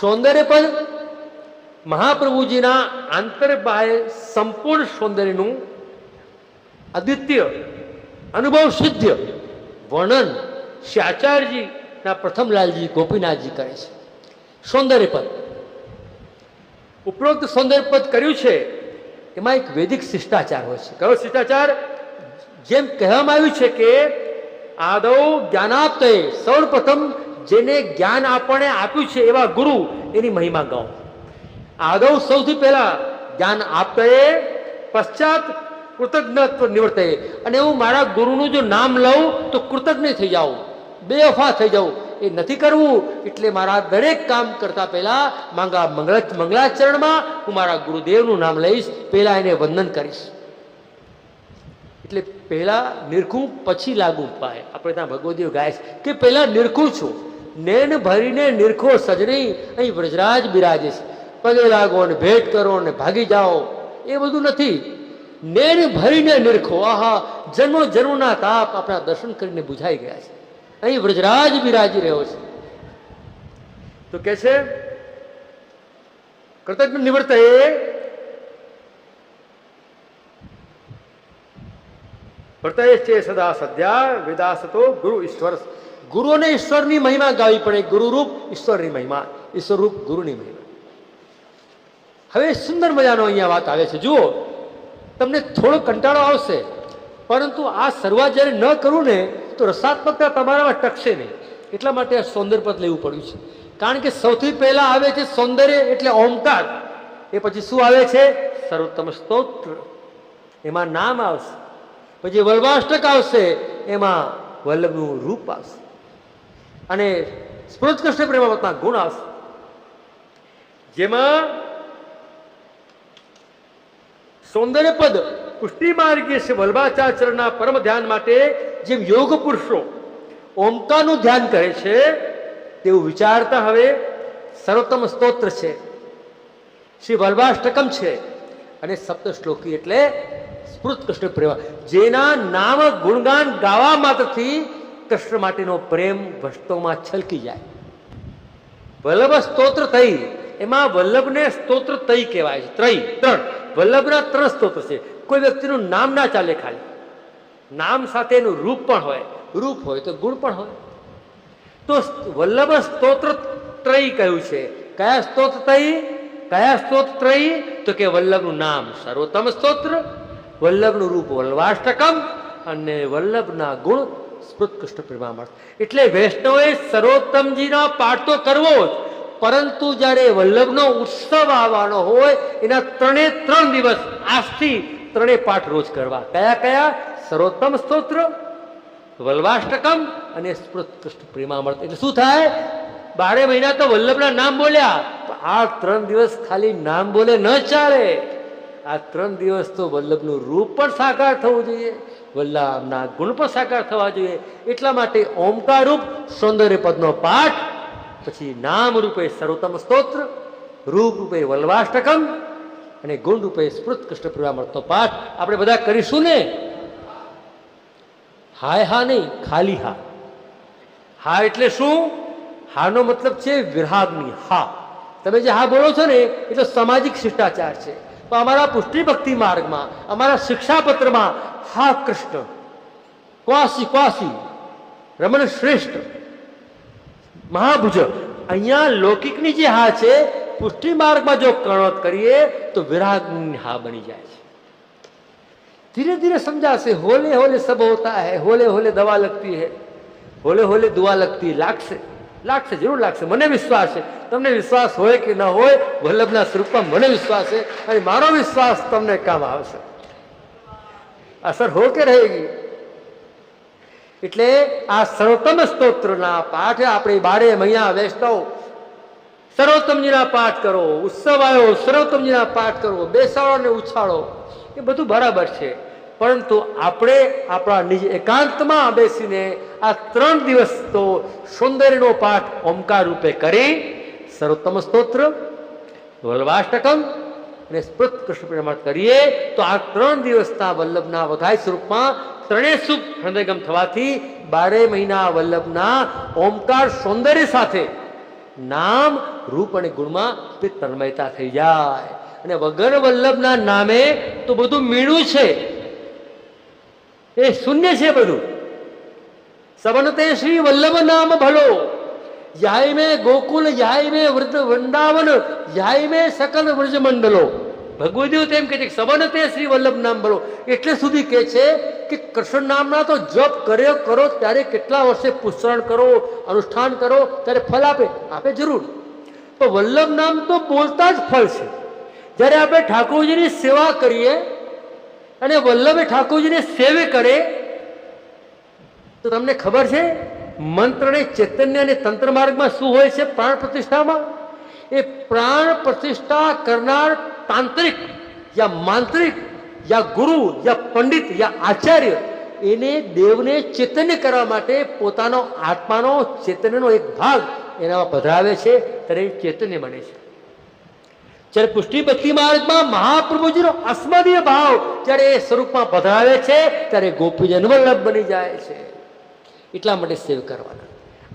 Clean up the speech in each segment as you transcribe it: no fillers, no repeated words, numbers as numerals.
સૌંદર્યપદ મહાપ્રભુજીના આંતરબાહ્ય સંપૂર્ણ સૌંદર્યનું અદ્વિતીય અનુભવ સિદ્ધ વર્ણન શ્રી આચાર્યજીના પ્રથમલાલજી ગોપીનાથજી કરે છે. સૌંદર્યપદ ઉપરોક્ત સૌંદર્યપદ કર્યું છે એમાં એક વૈદિક શિષ્ટાચાર હોય છે. કયો શિષ્ટાચાર? જેમ કહેવામાં આવ્યું છે કે આદૌ જ્ઞાનાપ્તય, સૌપ્રથમ જેને જ્ઞાન આપણને આપ્યું છે એવા ગુરુ એની મહિમા ગાઓ. આદૌ સૌથી પહેલા જ્ઞાન આપતયે, પશ્ચાત કૃતજ્ઞત્વ નિવર્તય. અને હું મારા ગુરુનું જો નામ લઉં તો કૃતજ્ઞ થઈ જાઉં, બેવફા થઈ જાઉં. એ નથી કરવું. એટલે મારા દરેક કામ કરતા પહેલા મંગલાચરણમાં હું મારા ગુરુદેવનું નામ લઈશ, પહેલા એને વંદન કરીશ. એટલે પહેલા નિરખું પછી લાગુ પાય. આપણે ત્યાં ભગવદીઓ ગાય છે કે પહેલા નિરખું છું, નેન ભરીને નિરખો સજની, અહીં વ્રજરાજ બિરાજે છે. પગે લાગો ને ભેટ કરો ને ભાગી જાઓ, એ બધું નથી. નેન ભરીને નિરખો. આહા, જન્મો જન્મના તાપ આપણા દર્શન કરીને બુઝાઈ ગયા છે. અહીં વ્રજરાજ બિરાજી રહ્યો છે. તો કે છે કૃતજ્ઞ નિવૃત્ત વર્તય છે સદા સદ્યા વેદાસતો ગુરુ ઈશ્વર. ગુરુને ઈશ્વરની મહિમા ગાવી પડે. ગુરુરૂપ ઈશ્વરની મહિમા, ઈશ્વરરૂપ ગુરુની મહિમા. હવે સુંદર મજાનો અહીંયા વાત આવે છે. જુઓ, તમને થોડો કંટાળો આવશે, પરંતુ આ શરૂઆત જ્યારે ન કરું ને તો રસાત્મકતા તમારામાં ટકશે નહીં. એટલા માટે આ સૌંદર્યપદ લેવું પડ્યું છે. કારણ કે સૌથી પહેલા આવે છે સૌંદર્ય એટલે ઓમકાર. એ પછી શું આવે છે? સર્વોત્તમ સ્તોત્ર, એમાં નામ આવશે. પછી વલ્લભાષ્ટક આવશે, એમાં વલ્લભનું રૂપ આવશે. અને સ્ફુરત કૃષ્ણ પ્રેમાવતના ગુણ આવશે. જેમાં સૌંદર્યપદ પુષ્ટિ માર્ગીય છે વલ્લભાચાર્યના પરમ ધ્યાન માટે જેમ યોગ પુરુષો ઓમકારનું ધ્યાન કરે છે, તેવું વિચારતા હવે સર્વોત્તમ સ્તોત્ર છે, શ્રી વલ્લભાષ્ટકમ છે, અને સપ્ત શ્લોકી એટલે સ્ફુરત કૃષ્ણ પ્રેમ. જેના નામ ગુણગાન ગાવા માત્રથી કૃષ્ણ માટેનો પ્રેમ વસ્તુમાં છલકી જાય. વલ્લભ સ્તોત્ર થઈ, એમાં વલ્લભને સ્તોત્ર તઈ કહેવાય છે. ત્રણ વલ્લભના 3 સ્તોત્ર છે. કોઈ વ્યક્તિનું નામ ના ચાલે, ખાલી નામ સાથે એનું રૂપ પણ હોય, રૂપ હોય તો ગુણ પણ હોય. તો વલ્લભ સ્તોત્ર ત્રય કહ્યું છે. કયા સ્તોત્ર તઈ? કયા સ્તોત્ર ત્રય? તો કે વલ્લભનું નામ સર્વોત્તમ સ્તોત્ર, વલ્લભનું રૂપ વલ્લભાષ્ટકમ, અને વલ્લભના ગુણ સ્ફુરત કૃષ્ણ પ્રેમામૃત. એટલે વૈષ્ણવે સર્વોત્તમજીનો પાઠ તો કરવો જ, પરંતુ જ્યારે વલ્લભનો ઉત્સવ આવવાનો હોય એના 3 દિવસ આજથી 3 પાઠ રોજ કરવા. કયા કયા? સર્વોત્તમ સ્તોત્ર, વલ્લભાષ્ટકમ અને સ્ફુરત કૃષ્ણ પ્રેમામૃત. એટલે શું થાય? 12 મહિના તો વલ્લભના નામ બોલ્યા, આ 3 દિવસ ખાલી નામ બોલે ન ચાલે. આ 3 દિવસ તો વલ્લભનું રૂપ પણ સાકાર થવું જોઈએ, વલ્લભના ગુણ પણ સાકાર થવા જોઈએ. એટલા માટે ઓમકાર રૂપ સૌંદર્યપદનો પાઠ, પછી નામ રૂપે સર્વોત્તમ સ્તોત્ર, રૂપ રૂપે વલ્લભાષ્ટકમ અને ગુણ રૂપે સ્ફુરત કૃષ્ણ પ્રેમામૃતનો પાઠ આપણે બધા કરીશું ને? હાય હા નહીં, ખાલી હા. હા એટલે શું? હાનો મતલબ છે વિરાગની હા. તમે જે હા બોલો છો ને એટલે સામાજિક શિષ્ટાચાર છે. તો અમારા પુષ્ટિ ભક્તિ માર્ગમાં, અમારા શિક્ષાપત્રમાં હા કૃષ્ણ, ક્વાસી ક્વાસી, રમણ શ્રેષ્ઠ, મહાભુજ. અહીંયા લૌકિકની જે હા છે, પુષ્ટિ માર્ગમાં જો કણવત કરીએ તો વિરાગની હા બની જાય છે. ધીરે ધીરે સમજાશે. હોલે હોલે સબ હોતા હૈ, હોલે હોલે દવા લગતી હૈ, હોલે હોલે દુઆ લગતી. લાગશે, લાગશે, જરૂર લાગશે. મને વિશ્વાસ છે. તમને વિશ્વાસ હોય કે ન હોય, વલ્લભના સ્વરૂપમાં મને વિશ્વાસ છે, અને મારો વિશ્વાસ તમને કામ આવશે. અસર હો કે રહેગી. એટલે આ સર્વોત્તમ સ્તોત્રના પાઠ આપણે 12 મહિના વૈષ્ણવ સર્વોત્તમજીના પાઠ કરો. ઉત્સવ આવ્યો, સર્વોત્તમજીના પાઠ કરો, બેસાડો ને ઉછાળો, એ બધું બરાબર છે. પરંતુ આપણે આપણા નિજ એકાંતમાં બેસીને આ 3 દિવસ તો સૌંદર્યનો પાઠ ઓમકાર રૂપે કરી સર્વોત્તમ સ્તોત્ર, વલ્લભાષ્ટકમ અને સ્ફુરત કૃષ્ણ પ્રેમામૃત કરીએ તો આ 3 દિવસના વલ્લભના વધાય સ્વરૂપમાં 3 સુખ હૃદયગમ થવાથી 12 મહિના વલ્લભના ઓમકાર સૌંદર્ય સાથે નામ રૂપ અને ગુણમાં તે તન્મયતા થઈ જાય. અને વગર વલ્લભના નામે તો બધું મીણું છે, એ શૂન્ય છે બધું. સવનતે શ્રી વલ્લભ નામ ભલો, જાય મેં ગોકુલ, જાય મેં વૃંદાવન, જાય મેં સકલ વ્રજ મંડલો. ભગવદીઓ તેમ કે છે સવનતે શ્રી વલ્લભ નામ ભલો. એટલે સુધી કે છે કે કૃષ્ણ નામના તો જપ કર્યો કરો ત્યારે કેટલા વર્ષે પુષ્કરણ કરો, અનુષ્ઠાન કરો ત્યારે ફળ આપે જરૂર, પણ વલ્લભ નામ તો બોલતા જ ફળ છે. જ્યારે આપણે ઠાકોરજીની સેવા કરીએ અને વલ્લભે ઠાકોરજીને સેવે કરે તો તમને ખબર છે મંત્ર અને ચૈતન્ય અને તંત્ર માર્ગમાં શું હોય છે? પ્રાણ પ્રતિષ્ઠામાં એ પ્રાણ પ્રતિષ્ઠા કરનાર તાંત્રિક યા માંત્રિક યા ગુરુ યા પંડિત યા આચાર્ય એને દેવને ચૈતન્ય કરવા માટે પોતાનો આત્માનો ચૈતન્યનો એક ભાગ એનામાં પધરાવે છે, ત્યારે એ ચૈતન્ય બને છે. જ્યારે પુષ્ટિ ભક્તિ માર્ગમાં મહાપ્રભુજીનો અસ્મદીય ભાવ જ્યારે એ સ્વરૂપમાં પધરાવે છે ત્યારે ગોપીજન વલ્લભ બની જાય છે. એટલા માટે સેવ કરવાના.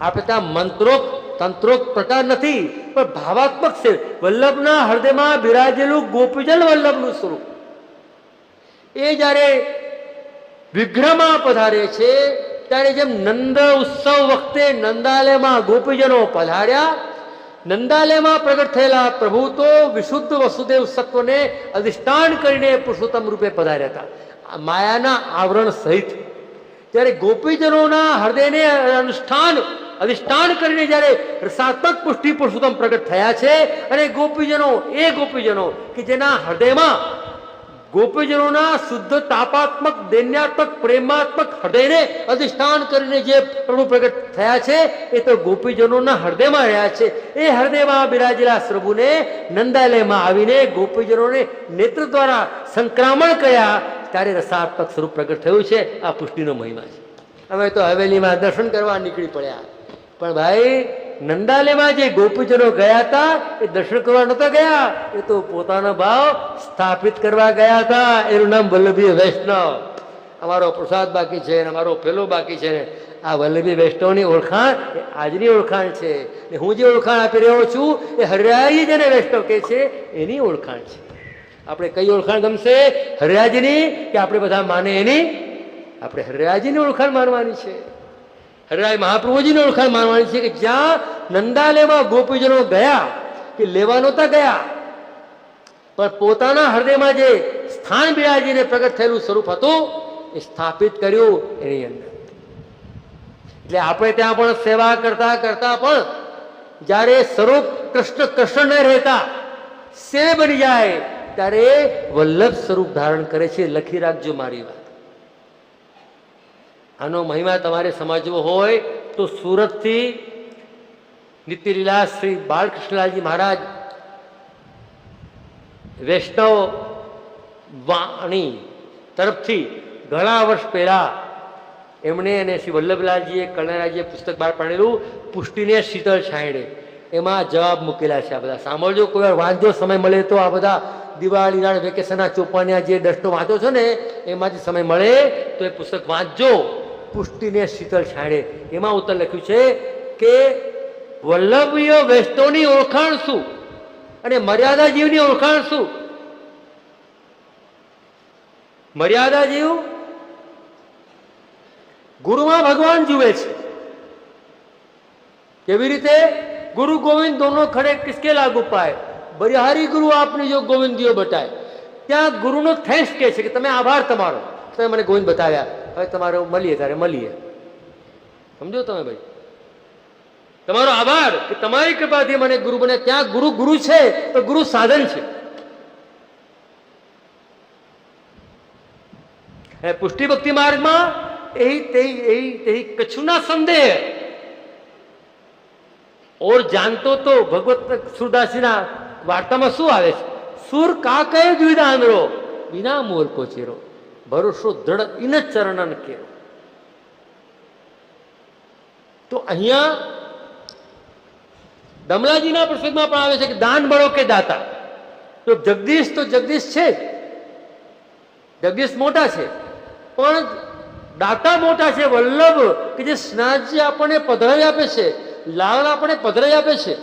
આપણે ત્યાં મંત્રોક તંત્રોક પ્રકાર નથી, પણ ભાવાત્મક સેવ. વલ્લભના હૃદયમાં બિરાજેલું ગોપીજન વલ્લભનું સ્વરૂપ એ જ્યારે વિગ્રહમાં પધારે છે ત્યારે જેમ નંદ ઉત્સવ વખતે નંદાલયમાં ગોપીજનો પધાર્યા, નંદાલયમાં પ્રગટ થયેલા પ્રભુ તો વિશુદ્ધ વસુદેવ સત્વને અધિષ્ઠાન કરીને પુરુષોત્તમ રૂપે પધાર્યા હતા માયાના આવરણ સહિત. ત્યારે ગોપીજનોના હૃદયને અધિષ્ઠાન કરીને જ્યારે રસાત્મક પુષ્ટિ પુરુષોત્તમ પ્રગટ થયા છે, અને ગોપીજનો કે જેના હૃદયમાં ગોપીજનોના શુદ્ધ તાપાત્મક દૈન્યાત્મક પ્રેમાત્મક હૃદયને અધિષ્ઠાન કરીને જે પ્રભુ પ્રગટ થયા છે એ તો ગોપીજનોના હૃદયમાં રહ્યા છે. એ હૃદયમાં બિરાજેલા પ્રભુને નંદાલયમાં આવીને ગોપીજનોને નેત્ર દ્વારા સંક્રમણ કર્યા ત્યારે રસાત્મક સ્વરૂપ પ્રગટ થયું છે. આ પુષ્ટિનો મહિમા છે. અમે તો હવેલીમાં દર્શન કરવા નીકળી પડ્યા, પણ ભાઈ નંદાલયમાં જે ગોપીજનો ગયા હતા એ દર્શન કરવા નહોતા ગયા, એ તો પોતાનો ભાવ સ્થાપિત કરવા ગયા હતા. એનું નામ વલ્લભી વૈષ્ણવ. અમારો પ્રસાદ બાકી છે, અમારો પેલો બાકી છે. આ વલ્લભી વૈષ્ણવની ઓળખાણ એ આજની ઓળખાણ છે. ને હું જે ઓળખાણ આપી રહ્યો છું એ હરિયાજી જેને વૈષ્ણવ કહે છે એની ઓળખાણ છે. આપણે કઈ ઓળખાણ ગમશે? હરિયાજીની કે આપણે બધા માને એની? આપણે હરિયાજીની ઓળખાણ માનવાની છે. હરિરાય મહાપ્રભુજીની ઓળખાણ માનવાની છે કે જ્યાં નંદાલયમાં ગોપીજનો ગયા કે લેવા નહોતા ગયા, પણ પોતાના હૃદયમાં જે સ્થાન બિરાજીને પ્રગટ થયેલું સ્વરૂપ હતું એ સ્થાપિત કર્યું એની અંદર. એટલે આપણે ત્યાં પણ સેવા કરતા કરતા પણ જ્યારે સ્વરૂપ કૃષ્ણ ન રહેતા સે બની જાય ત્યારે વલ્લભ સ્વરૂપ ધારણ કરે છે. લખી રાખજો મારી વાત. આનો મહિમા તમારે સમજવો હોય તો સુરતથી નિત્યલીલા શ્રી બાલકૃષ્ણલાલજી મહારાજ વૈષ્ણવ વાણી તરફથી ઘણા વર્ષ પહેલા એમણે અને શ્રી વલ્લભલાલજીએ કલ્યાણજીએ પુસ્તક બહાર પાડેલું પુષ્ટિને શીતળ છાંયડે, એમાં જવાબ મૂકેલા છે. આ બધા સાંભળજો, કોઈ વાર વાંચજો, સમય મળે તો. આ બધા દિવાળીના વેકેશનના ચોપાનિયા જે દસનો વાંચો છો ને એમાંથી સમય મળે તો એ પુસ્તક વાંચજો. પુષ્ટિને શીતળ છાંયડે એમાં ઉત્તર લખ્યું છે કે વલ્લભીય વૈષ્ણવની ઓળખાણ શું અને મર્યાદા જીવની ઓળખાણ શું? મર્યાદા જીવ ગુરુમાં ભગવાન જુએ છે. કેવી રીતે? ગુરુ ગોવિંદ દોનો ખડે કિસકે લાગુ પાય, બરિહારી ગુરુ આપને જો ગોવિંદ દિયો બતાય. ત્યાં ગુરુનો થેન્ક્સ કહે છે કે તમે આભાર તમારો, તમે મને ગોવિંદ બતાવ્યા, હવે તમારે મળીએ ત્યારે મળીએ. સમજો તમે ભાઈ? તમારો આભાર કે તમારી કૃપાથી મને ગુરુ બને. ત્યાં ગુરુ છે તો ગુરુ સાધન છે. પુષ્ટિ ભક્તિ માર્ગમાં કચ્છુ ના સંદેહ ઓર જાણતો તો ભગવત સુરદાસીના વાર્તામાં શું આવે છે? સુર કા કહે દ્વિધાંધરો, વિના મોર કો ચેરો, ભરોસો દ્રઢ ઇન ચરણન કેરો. તો અહીંયા દમલાજીના પ્રસંગમાં પણ આવે છે કે દાન બળો કે દાતા. તો જગદીશ છે જ, જગદીશ મોટા છે, પણ દાતા મોટા છે. વલ્લભ કે જે સ્નાજી આપણને પધરાવી આપે છે, લાલ આપણને પધરાવી આપે છે,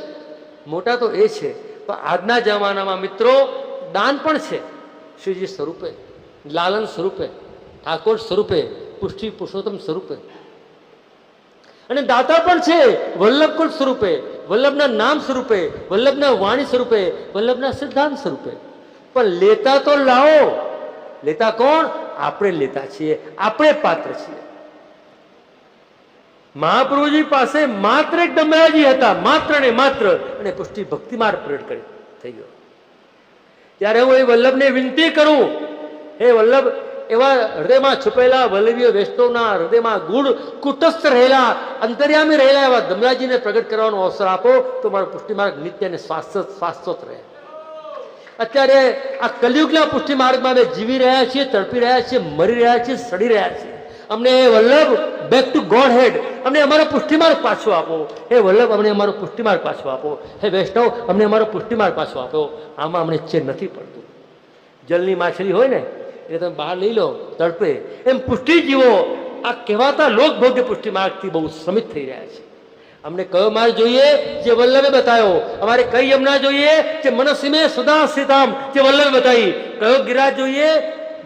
મોટા તો એ છે, પણ આજના જમાનામાં મિત્રો દાન પણ છે, શ્રીજી સ્વરૂપે, લાલન સ્વરૂપે, ઠાકોર સ્વરૂપે, પુષ્ટિ પુરુષોત્તમ સ્વરૂપે, અને દાતા પણ છે વલ્લભકુળ સ્વરૂપે, વલ્લભના નામ સ્વરૂપે, વલ્લભના વાણી સ્વરૂપે, વલ્લભના સિદ્ધાંત સ્વરૂપે. પણ લેતા તો લાવો. લેતા કોણ? આપણે લેતા છીએ, આપણે પાત્ર છીએ. મહાપ્રભુજી પાસે માત્ર એક દમરાજી હતા, માત્ર ને માત્ર, અને પુષ્ટિ ભક્તિ માર્ગ પ્રગટ કરી થઈ ગયો. ત્યારે હું એ વલ્લભને વિનંતી કરું, હે વલ્લભ, એવા હૃદયમાં છુપેલા વલ્લભીય વૈષ્ણવના હૃદયમાં ગુણ કુટસ્થ રહેલા, અંતર્યામી રહેલા એવા દમરાજીને પ્રગટ કરવાનો અવસર આપો, તો મારો પુષ્ટિ માર્ગ નિત્ય અને શાશ્વત રહે. અત્યારે આ કલિયુગના પુષ્ટિ માર્ગમાં અમે જીવી રહ્યા છીએ, તડપી રહ્યા છીએ, મરી રહ્યા છીએ, સડી રહ્યા છીએ. અમને વલ્લભ બેક ટુ ગોડ હેડ, અમને અમારો પુષ્ટિમાર્ગ પાછો આપો. હે વલ્લભ, અમને અમારો પુષ્ટિમાર્ગ પાછો આપો. હે વૈષ્ણવ, અમને અમારો પુષ્ટિમાર્ગ પાછો આપો. આમાં અમને ચેન નથી પડતું. જલની માછલી હોય ને એ તમે બહાર લઈ લો, તડપે, એમ પુષ્ટિ જીવો આ કહેવાતા લોકભોગ્ય પુષ્ટિ માર્ગથી બહુ સમિત થઈ રહ્યા છે. અમને કયો માર્ગ જોઈએ? જે વલ્લભે બતાવ્યો. અમારે કઈ યમુના જોઈએ? જે મનસીમે સુધા સીતામ, જે વલ્લભે બતાવી. કયો ગિરાજ જોઈએ?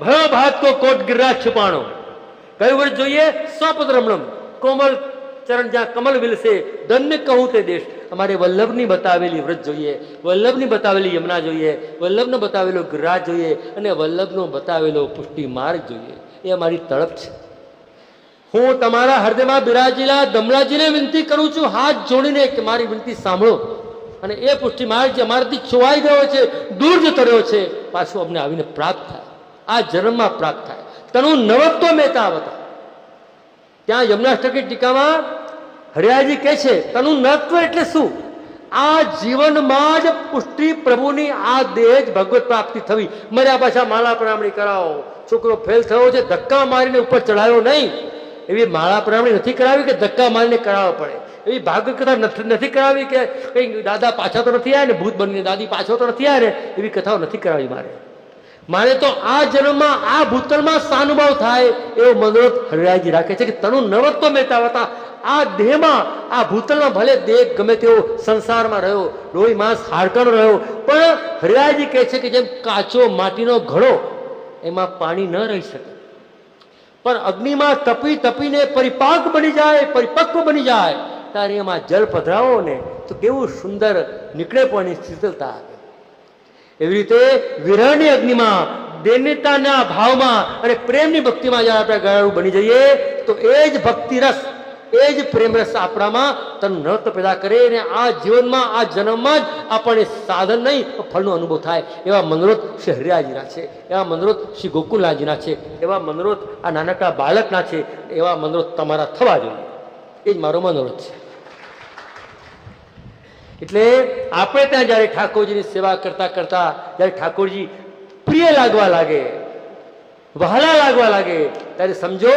ભયો ભાત કો કોટ ગિરાજ છુપાણો. કયું વ્રત જોઈએ? સ્વપદ્રમણમ, કોમલ ચરણ જ્યાં કમલ વિલસે, ધન્ય કહું તે દેશ. અમારે વલ્લભની બતાવેલી વ્રત જોઈએ, વલ્લભની બતાવેલી યમુના જોઈએ, વલ્લભનો બતાવેલો ગિરાજ જોઈએ, અને વલ્લભનો બતાવેલો પુષ્ટિ માર્ગ જોઈએ. એ અમારી તડપ છે. હું તમારા હૃદયમાં બિરાજેલા દમરાજીને વિનંતી કરું છું, હાથ જોડીને, કે મારી વિનંતી સાંભળો, અને એ પુષ્ટિ માર્ગ જે અમારાથી છોવાઈ ગયો છે, દૂર જતો રહ્યો છે, પાછું અમને આવીને પ્રાપ્ત થાય, આ જન્મમાં પ્રાપ્ત થાય. તનુ નવત્વ મહેતા હતા. ત્યાં યમુનાષ્ટકી ટીકામાં હરિયાજી કહે છે, તનુ નવત્વ એટલે શું? આ જીવનમાં જ પુષ્ટિ પ્રભુની આ દેહ જ ભગવત પ્રાપ્તિ થવી. મર્યા પાછા માળા પ્રણામણી કરાવો. છોકરો ફેલ થયો છે, ધક્કા મારીને ઉપર ચડાયો નહીં. એવી માળા પ્રણામણી નથી કરાવી કે ધક્કા મારીને કરાવવા પડે. એવી ભાગવત કથા નથી કરાવી કે કંઈ દાદા પાછા તો નથી આવ્યા ને, ભૂત બનીને દાદી પાછો તો નથી આવ્યા ને, એવી કથાઓ નથી કરાવી. મારે તો આ જન્મમાં આ ભૂતલમાં સાનુભાવ થાય એવો મનોરથ હરિરાયજી રાખે છે કે તનુ નવત્વ મહેતા હતા. આ દેહમાં, આ ભૂતલમાં ભલે દેહ ગમે તેવો સંસારમાં રહ્યો, લોહી માંસ હાડકાનો રહ્યો, પણ હરિરાયજી કહે છે કે જેમ કાચો માટીનો ઘડો, એમાં પાણી ન રહી શકે, પણ અગ્નિમાં તપી તપીને પરિપાક બની જાય, પરિપક્વ બની જાય, ત્યારે એમાં જળ પધરાવો ને તો કેવું સુંદર નીકળે પણ શીતળતા આવે. એવી રીતે વિરહની અગ્નિમાં, દૈન્યતાના ભાવમાં અને પ્રેમની ભક્તિમાં જ્યારે આપણે ગળાળું બની જઈએ, તો એ જ ભક્તિ રસ, એ જ પ્રેમ રસ આપણામાં તન નૃત્ય પેદા કરે, અને આ જીવનમાં, આ જન્મમાં જ આપણને સાધન નહીં ફળનો અનુભવ થાય. એવા મનોરથ શ્રી હરિરાયજીના છે, એવા મનોરથ શ્રી ગોકુલનાથજીના છે, એવા મનોરથ આ નાનકડા બાળકના છે. એવા મનોરથ તમારા થવા જોઈએ. એ જ મારો મનોરથ છે. એટલે આપણે ત્યાં જ્યારે ઠાકોરજીની સેવા કરતા કરતા જ્યારે ઠાકોરજી પ્રિય લાગવા લાગે, વહાલા લાગવા લાગે, ત્યારે સમજો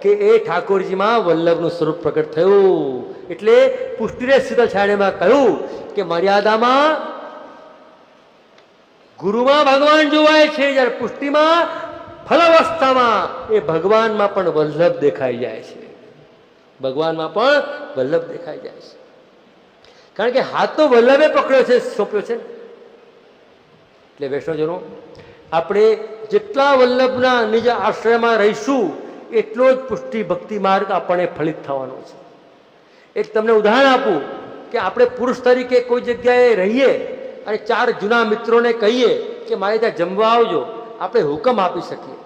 કે એ ઠાકોરજીમાં વલ્લભનું સ્વરૂપ પ્રગટ થયું. એટલે પુષ્ટિને શીતળ છાયામાં કહ્યું કે મર્યાદામાં ગુરુમાં ભગવાન જોવાય છે, જ્યારે પુષ્ટિમાં ફલાવસ્થામાં એ ભગવાનમાં પણ વલ્લભ દેખાઈ જાય છે. ભગવાનમાં પણ વલ્લભ દેખાઈ જાય છે. કારણ કે હાથ તો વલ્લભે પકડ્યો છે, સોંપ્યો છે. એટલે વૈષ્ણવજનો, આપણે જેટલા વલ્લભના નિજ આશ્રયમાં રહીશું, એટલો જ પુષ્ટિ ભક્તિ માર્ગ આપણને ફલિત થવાનો છે. એક તમને ઉદાહરણ આપું કે આપણે પુરુષ તરીકે કોઈ જગ્યાએ રહીએ અને 4 જૂના મિત્રોને કહીએ કે મારે ત્યાં જમવા આવજો, આપણે હુકમ આપી શકીએ,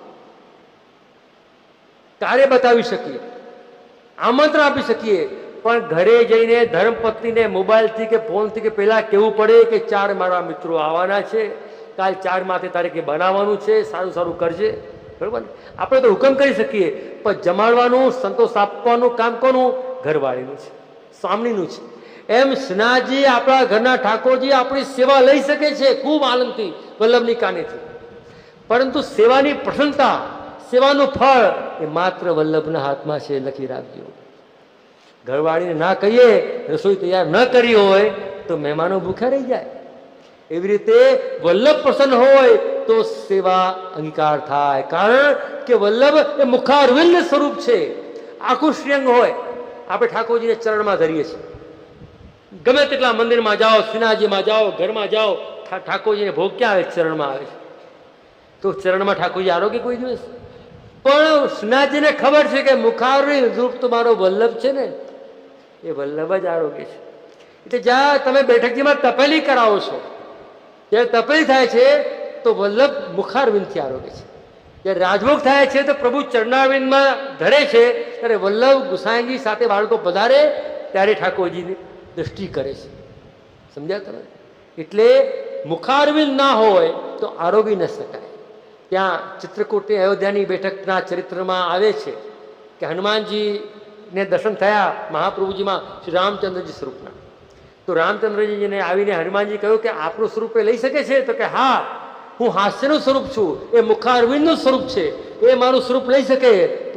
કાર્ય બતાવી શકીએ, આમંત્રણ આપી શકીએ. પણ ઘરે જઈને ધર્મપત્નીને મોબાઈલથી કે ફોનથી કે પહેલાં કહેવું પડે કે 4 મારા મિત્રો આવવાના છે, કાલ 4 માથે તારીખે બનાવવાનું છે, સારું સારું કરજે. બરાબર ને? આપણે તો હુકમ કરી શકીએ, પણ જમાડવાનું, સંતોષ આપવાનું કામ કોનું? ઘરવાળીનું છે, સ્વામીનું છે. એમ સ્નાજી આપણા ઘરના ઠાકોરજી આપણી સેવા લઈ શકે છે ખૂબ આનંદથી, વલ્લભની કાનેથી. પરંતુ સેવાની પ્રસન્નતા, સેવાનું ફળ એ માત્ર વલ્લભના હાથમાં છે. લખી રાખજો. ઘરવાળીને ના કહીએ, રસોઈ તૈયાર ન કરી હોય તો મહેમાનો ભૂખ્યા રહી જાય. એવી રીતે વલ્લભ પ્રસન્ન હોય તો સેવા અંગીકાર થાય. કારણ કે વલ્લભ એ મુખારવિંદ સ્વરૂપ છે. આખું શ્રીઅંગ હોય. આપણે ઠાકોરજીને ચરણમાં ધરીએ છીએ. ગમે તેટલા મંદિરમાં જાઓ, શ્રીનાથજીમાં જાઓ, ઘરમાં જાઓ, ઠાકોરજીને ભોગ ક્યાં આવે? ચરણમાં આવે છે. તો ચરણમાં ઠાકોરજી આરોગ્ય કોઈ દિવસ? પણ શ્રીનાથજીને ખબર છે કે મુખારવિંદ રૂપ તો મારો વલ્લભ છે ને, એ વલ્લભ જ આરોગ્ય છે. એટલે જ્યાં તમે બેઠકજીમાં તપેલી કરાવો છો, જ્યારે તપેલી થાય છે તો વલ્લભ મુખારવિંદથી આરોગ્ય છે. જ્યારે રાજભોગ થાય છે તો પ્રભુ ચરણારવિંદમાં ધરે છે, ત્યારે વલ્લભ ગુસાઈજી સાથે બાળકો પધારે ત્યારે ઠાકોરજીની દ્રષ્ટિ કરે છે. સમજ્યા તમે? એટલે મુખારવિંદ ના હોય તો આરોગી ન શકાય. ત્યાં ચિત્રકૂટની અયોધ્યાની બેઠકના ચરિત્રમાં આવે છે કે હનુમાનજીને દર્શન થયા મહાપ્રભુજીમાં શ્રી રામચંદ્રજી સ્વરૂપના. તો રામચંદ્રજીને આવીને હનુમાનજી કહ્યું કે આપણું સ્વરૂપ એ લઈ શકે છે? તો કે હા, હું હાસ્યનું સ્વરૂપ છું, એ મુખારવિંદનું સ્વરૂપ છે, એ મારું સ્વરૂપ લઈ શકે,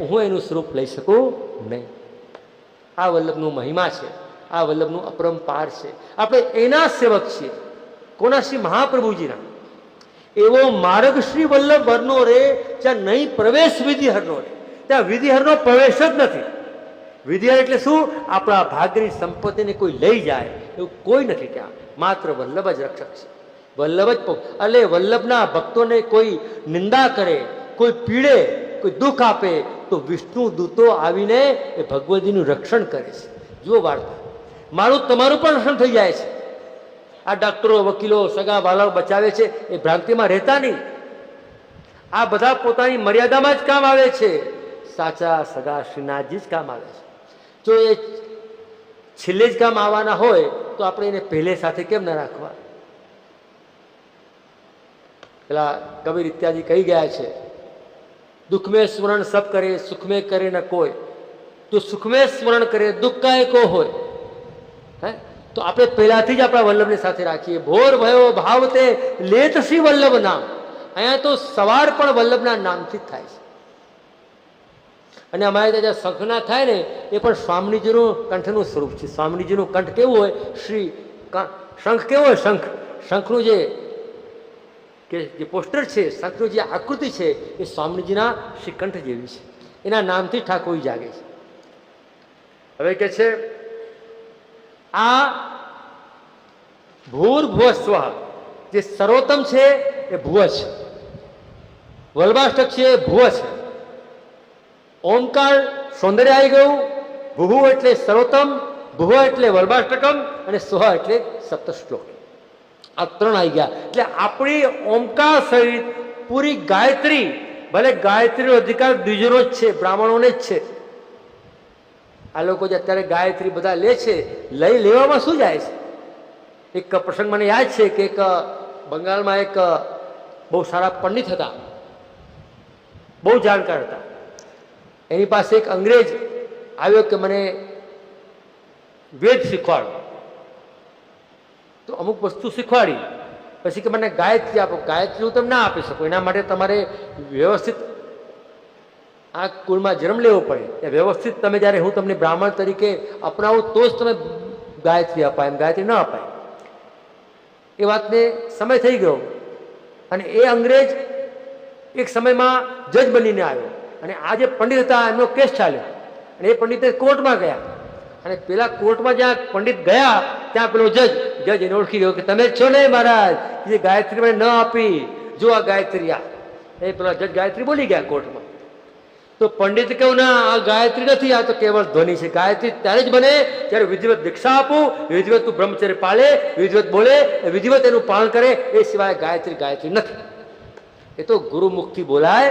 હું એનું સ્વરૂપ લઈ શકું નહીં. આ વલ્લભનું મહિમા છે, આ વલ્લભનું અપરંપાર છે. આપણે એના સેવક છીએ. કોના? શ્રી મહાપ્રભુજીના. એવો માર્ગ શ્રી વલ્લભ હરનો રે જ્યાં નહીં પ્રવેશ વિધિહરનો રે, ત્યાં વિધિહરનો પ્રવેશ જ નથી. વિધિહર એટલે શું? આપણા ભાગ્યની સંપત્તિને કોઈ લઈ જાય એવું કોઈ નથી ત્યાં. માત્ર વલ્લભ જ રક્ષક છે, વલ્લભ જ. એટલે વલ્લભના ભક્તોને કોઈ નિંદા કરે, કોઈ પીડે, કોઈ દુઃખ આપે તો વિષ્ણુ દૂતો આવીને એ ભગવતીનું રક્ષણ કરે છે. જુઓ વાર્તા, મારું તમારું પણ રક્ષણ થઈ જાય છે. આ ડોક્ટરો, વકીલો, સગા વાલાઓ બચાવે છે એ ભ્રાંતિમાં રહેતા નહીં. આ બધા પોતાની મર્યાદામાં જ કામ આવે છે. સાચા સગા શ્રીનાથજી જ કામ આવે છે. જો એ છેલ્લે જ કામ આવવાના હોય તો આપણે એને પહેલે સાથે કેમ ન રાખવા? પેલા કબીર ઇત્યાદિ કહી ગયા છે, દુઃખ મેં સ્મરણ સબ કરે, સુખ મેં કરે ન કોઈ, તો સુખ મેં સ્મરણ કરે દુઃખ કાંઈ કો હોય. હે તો આપણે પહેલાથી જ આપણા વલ્લભની સાથે રાખીએ. ભોર ભયો ભાવ તે લેત શ્રી વલ્લભ નામ. અહીંયા તો સવાર પણ વલ્લભના નામથી જ થાય છે. અને અમારે ત્યાં જ્યાં શંખના થાય ને એ પણ સ્વામીજીનું કંઠનું સ્વરૂપ છે. સ્વામીજીનું કંઠ કેવું હોય? શ્રી શંખ કેવો હોય? શંખનું જે પોસ્ટર છે, શંખનું જે આકૃતિ છે એ સ્વામીજીના શ્રી કંઠ જેવી છે. એના નામથી ઠાકોરજી જાગે છે. હવે કે છે આ ભૂર ભુવ સ્વ જે સર્વોત્તમ છે એ ભુવ છે, વલ્લભાષ્ટક છે એ ભુવ છે. ઓમકાર સૌંદર્ય આવી ગયું. ભુભુ એટલે સર્વોત્તમ, ભુવ એટલે વલ્લભાષ્ટકમ, અને સ્વ એટલે સપ્તશ્લોક. આ ત્રણ આવી ગયા. એટલે આપણી ઓમકાર સહિત પૂરી ગાયત્રી, ભલે ગાયત્રીનો અધિકાર દ્વિજોનો જ છે, બ્રાહ્મણોને જ છે. આ લોકો જે અત્યારે ગાયત્રી બધા લે છે, લેવામાં શું જાય છે? એક પ્રસંગ મને યાદ છે કે એક બંગાળમાં એક બહુ સારા પંડિત હતા, બહુ જાણકાર હતા. એની પાસે એક અંગ્રેજ આવ્યો કે મને વેદ શીખવાડો. તો અમુક વસ્તુ શીખવાડી, પછી કે મને ગાયત્રી આપો. ગાયત્રી હું તમને ના આપી શકું, એના માટે તમારે વ્યવસ્થિત આ કુળમાં જન્મ લેવો પડે. એ વ્યવસ્થિત તમે જ્યારે હું તમને બ્રાહ્મણ તરીકે અપનાવું તો જ તમે ગાયત્રી અપાય, એમ ગાયત્રી ન અપાય. એ વાતને સમય થઈ ગયો અને એ અંગ્રેજ એક સમયમાં જજ બનીને આવ્યો. અને આ જે પંડિત હતા એમનો કેસ ચાલ્યો અને એ પંડિતે કોર્ટમાં ગયા. અને પેલા કોર્ટમાં જ્યાં પંડિત ગયા ત્યાં પેલો જજ એને ઓળખી ગયો કે તમે છો ને મહારાજ, જે ગાયત્રી મને ન આપી, જો આ ગાયત્રી આ. એ પેલા જજ ગાયત્રી બોલી ગયા કોર્ટમાં. તો પંડિત કહ્યું ના, આ ગાયત્રી નથી, આ તો કેવળ ધ્વનિ છે. ગાયત્રી ત્યારે જ બને જ્યારે વિધિવત દીક્ષા આપું, વિધિવત તું બ્રહ્મચર્ય પાળે, વિધિવત બોલે, વિધિવત એનું પાલન કરે, એ સિવાય ગાયત્રી નથી. એ તો ગુરુમુખથી બોલાય,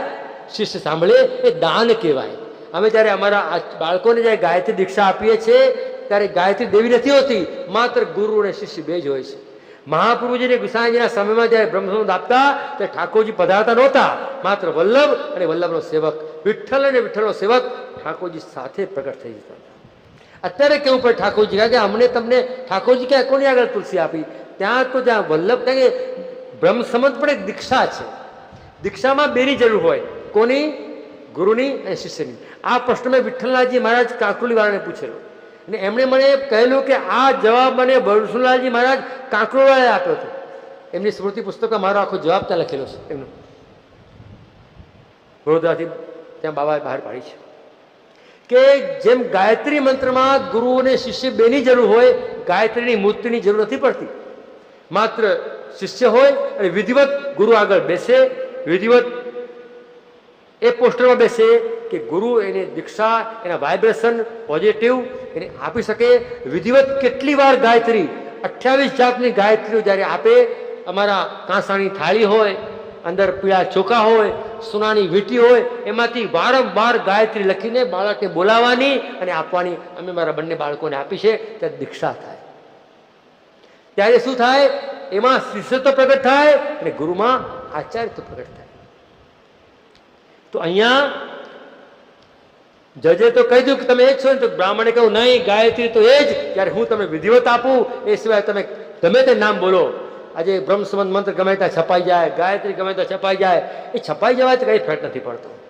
શિષ્ય સાંભળે, એ દાન કહેવાય. અમે જ્યારે અમારા બાળકોને જ્યારે ગાયત્રી દીક્ષા આપીએ છીએ ત્યારે ગાયત્રી દેવી નથી હોતી, માત્ર ગુરુ અને શિષ્ય બે જ હોય છે. મહાપ્રભુજીને ગુસાઈજીના સમયમાં જ્યારે બ્રહ્મસંબંધ આપતા ત્યારે ઠાકોરજી પધારતા નહોતા, માત્ર વલ્લભ અને વલ્લભનો સેવક, વિઠ્ઠલ અને વિઠ્ઠલનો સેવક ઠાકોરજી સાથે પ્રગટ થઈ જતા હતા. અત્યારે કેવું પડે ઠાકોરજી, કારણ કે અમને તમને ઠાકોરજી ક્યાં કોની આગળ તુલસી આપી? ત્યાં તો જ્યાં વલ્લભ, કારણ કે બ્રહ્મસંબંધ પણ એક દીક્ષા છે. દીક્ષામાં બેની જરૂર હોય, કોની? ગુરુની અને શિષ્યની. આ પ્રશ્ન મેં વિઠ્ઠલનાથજી મહારાજ કાંકરોલીવાળાને પૂછેલો અને એમણે મને કહેલું કે આ જવાબ મને વરસુલાલજી મહારાજ કાંકરોલીવાળાએ આપ્યો હતો. એમની સ્મૃતિ પુસ્તકમાં મારો આખો જવાબ ત્યાં લખેલો છે. એમનો વડોદરાથી ત્યાં બાબાએ બહાર પાડી છે કે જેમ ગાયત્રી મંત્રમાં ગુરુ અને શિષ્ય બેની જરૂર હોય, ગાયત્રીની મૂર્તિની જરૂર નથી પડતી. માત્ર શિષ્ય હોય અને વિધિવત ગુરુ આગળ બેસે, વિધિવત એ પોસ્ટરમાં બેસે કે ગુરુ એને દીક્ષા, એના વાઇબ્રેશન પોઝિટિવ એને આપી શકે. વિધિવત કેટલી વાર ગાયત્રી 28 જાતની ગાયત્રીઓ જ્યારે આપે, અમારા કાંસાની થાળી હોય, અંદર પીળા ચોખા હોય, સોનાની વીંટી હોય, એમાંથી વારંવાર ગાયત્રી લખીને બાળકને બોલાવવાની અને આપવાની. અમે મારા બંને બાળકોને આપી છે. ત્યારે દીક્ષા થાય. ત્યારે શું થાય? એમાં શિષ્યત્વ પ્રગટ થાય અને ગુરુમાં આચાર્યત્વ પ્રગટ થાય. તો અહીંયા જજે તો કહી દઉં કે તમે એ જ છો ને? તો બ્રાહ્મણે કહ્યું નહીં, ગાયત્રી તો એ જ. ત્યારે હું તમને વિધિવત આપું, એ સિવાય તમે ગમે તે નામ બોલો. આજે બ્રહ્મ સંબંધ મંત્ર ગમે ત્યાં છપાઈ જાય, ગાયત્રી ગમે ત્યાં છપાઈ જાય, એ છપાઈ જવાથી કંઈ ફેર નથી પડતો.